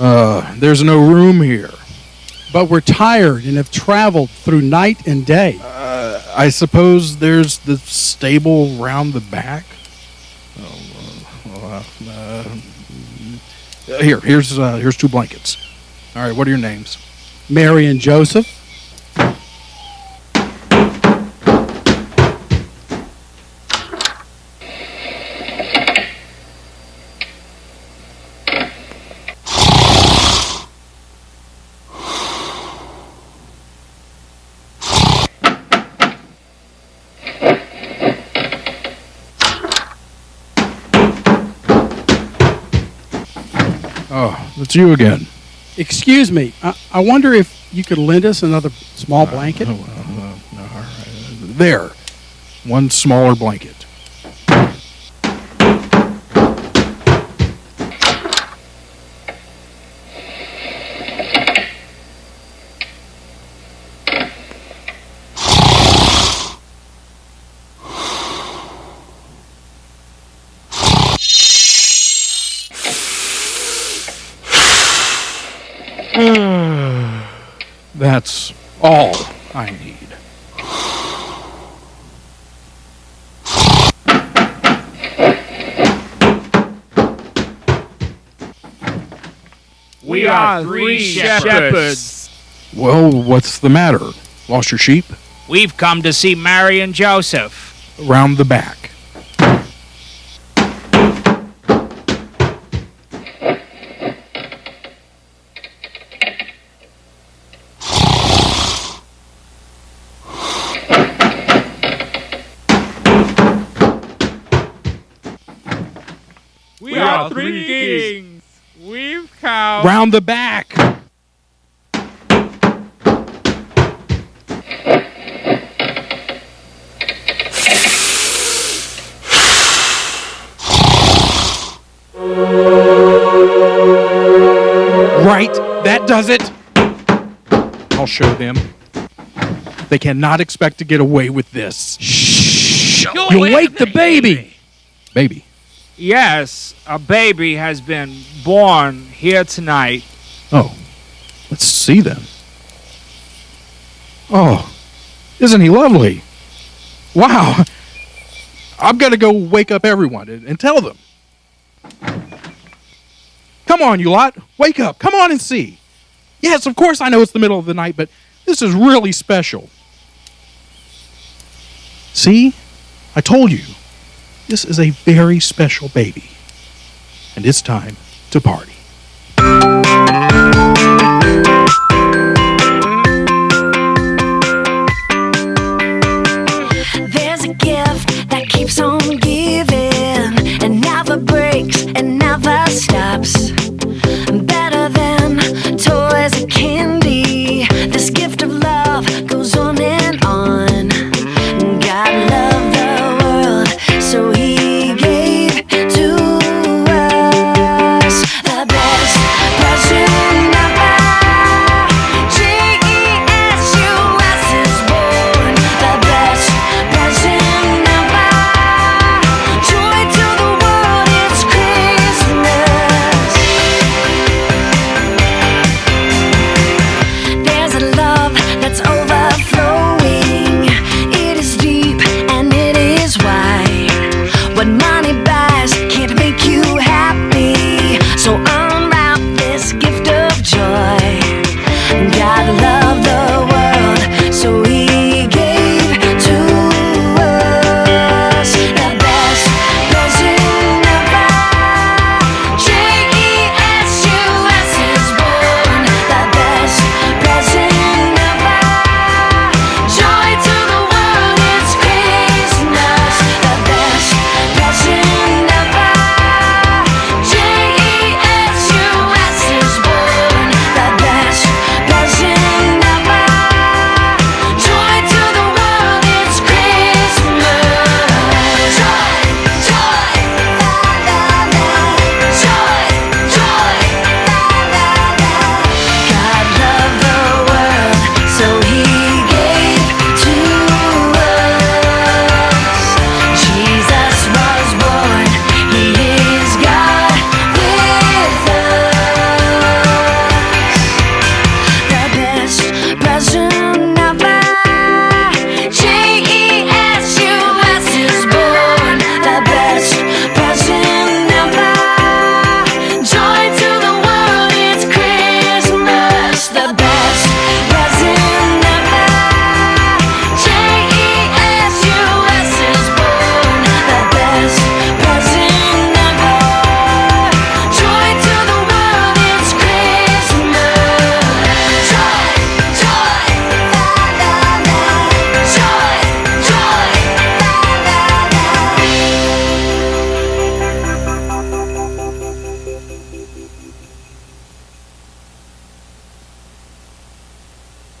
There's no room here. But we're tired and have traveled through night and day. I suppose there's the stable round the back. Here's 2 blankets. All right, what are your names? Mary and Joseph. Oh, it's you again. Excuse me, I wonder if you could lend us another small blanket? All right. There, 1 smaller blanket. That's all I need. We are 3 shepherds. Well, what's the matter? Lost your sheep? We've come to see Mary and Joseph. Round the back. We are 3 kings. We've come. Round the back. Right, that does it. I'll show them. They cannot expect to get away with this. Shh! You wake the baby! Baby. Yes, a baby has been born here tonight. Oh, let's see them. Oh, isn't he lovely? Wow. I've got to go wake up everyone and tell them. Come on, you lot. Wake up. Come on and see. Yes, of course I know it's the middle of the night, but this is really special. See? I told you. This is a very special baby. And it's time to party.